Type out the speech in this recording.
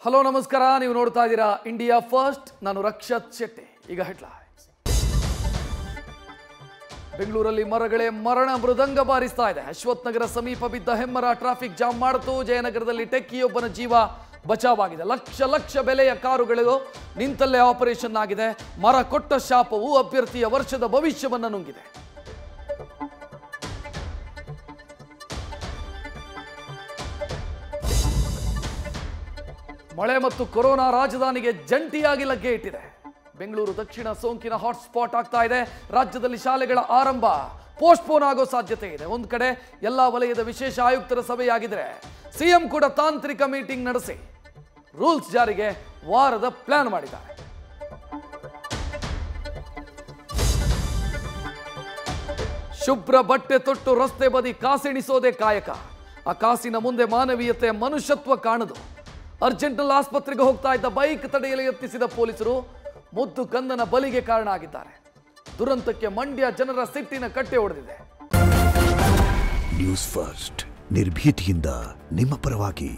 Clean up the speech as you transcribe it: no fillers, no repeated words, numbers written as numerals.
Hello ನಮಸ್ಕಾರ, ನೀವು ನೋಡ್ತಾ ಇದ್ದೀರಾ ಇಂಡಿಯಾ ಫಸ್ಟ್. ನಾನು ರಕ್ಷತ್ ಶೆಟ್ಟಿ. ಈಗ ಹೆಡ್ಲೈನ್ಸ್. ಬೆಂಗಳೂರಲ್ಲಿ ಮರಗಳೇ ಮರಣ ಮೃದಂಗ ಬಾರಿಸ್ತಾ ಇದೆ. ಅಶ್ವಥ್ ನಗರ ಸಮೀಪ ಬಿದ್ದ ಹೆಮ್ಮರ ಟ್ರಾಫಿಕ್ ಜಾಮ್ ಮಾಡಿತು. ಜಯನಗರದಲ್ಲಿ ಟೆಕ್ಕಿಯೊಬ್ಬನ ಜೀವ ಬಚಾವಾಗಿದೆ. ಲಕ್ಷ ಬೆಲೆಯ ಕಾರುಗಳು ನಿಂತಲ್ಲೇ ಆಪರೇಷನ್ ಆಗಿದೆ. ಮರ ಕೊಟ್ಟ ಶಾಪವು ಅಭ್ಯರ್ಥಿಯ ವರ್ಷದ ಭವಿಷ್ಯವನ್ನು ನುಂಗಿದೆ. ಮಳೆ ಮತ್ತು ಕೊರೋನಾ ರಾಜಧಾನಿಗೆ ಜಂಟಿಯಾಗಿ ಲಗ್ಗೆ ಇಟ್ಟಿದೆ. ಬೆಂಗಳೂರು ದಕ್ಷಿಣ ಸೋಂಕಿನ ಹಾಟ್ಸ್ಪಾಟ್ ಆಗ್ತಾ ಇದೆ. ರಾಜ್ಯದಲ್ಲಿ ಶಾಲೆಗಳ ಆರಂಭ ಪೋಸ್ಟ್ಪೋನ್ ಆಗೋ ಸಾಧ್ಯತೆ ಇದೆ. ಒಂದು ಕಡೆ ಎಲ್ಲ ವಲಯದ ವಿಶೇಷ ಆಯುಕ್ತರ ಸಭೆಯಾಗಿದ್ರೆ ಸಿಎಂ ಕೂಡ ತಾಂತ್ರಿಕ ಮೀಟಿಂಗ್ ನಡೆಸಿ ರೂಲ್ಸ್ ಜಾರಿಗೆ ವಾರದ ಪ್ಲಾನ್ ಮಾಡಿದ್ದಾರೆ. ಶುಭ್ರ ಬಟ್ಟೆ ತೊಟ್ಟು ರಸ್ತೆ ಬದಿ ಕಾಸೆಣಿಸೋದೇ ಕಾಯಕ. ಆ ಕಾಸಿನ ಮುಂದೆ ಮಾನವೀಯತೆ ಮನುಷ್ಯತ್ವ ಕಾಣದು. ಅರ್ಜೆಂಟಲ್ ಆಸ್ಪತ್ರೆಗೆ ಹೋಗ್ತಾ ಇದ್ದ ಬೈಕ್ ತಡೆಯಲು ಯತ್ನಿಸಿದ ಪೊಲೀಸರು ಮುದ್ದು ಕಂದನ ಬಲಿಗೆ ಕಾರಣ ಆಗಿದ್ದಾರೆ. ದುರಂತಕ್ಕೆ ಮಂಡ್ಯ ಜನರ ಸಿಟ್ಟಿನ ಕಟ್ಟೆ ಹೊಡೆದಿದೆ. ನ್ಯೂಸ್ ಫಸ್ಟ್, ನಿರ್ಭೀತಿಯಿಂದ ನಿಮ್ಮ ಪರವಾಗಿ.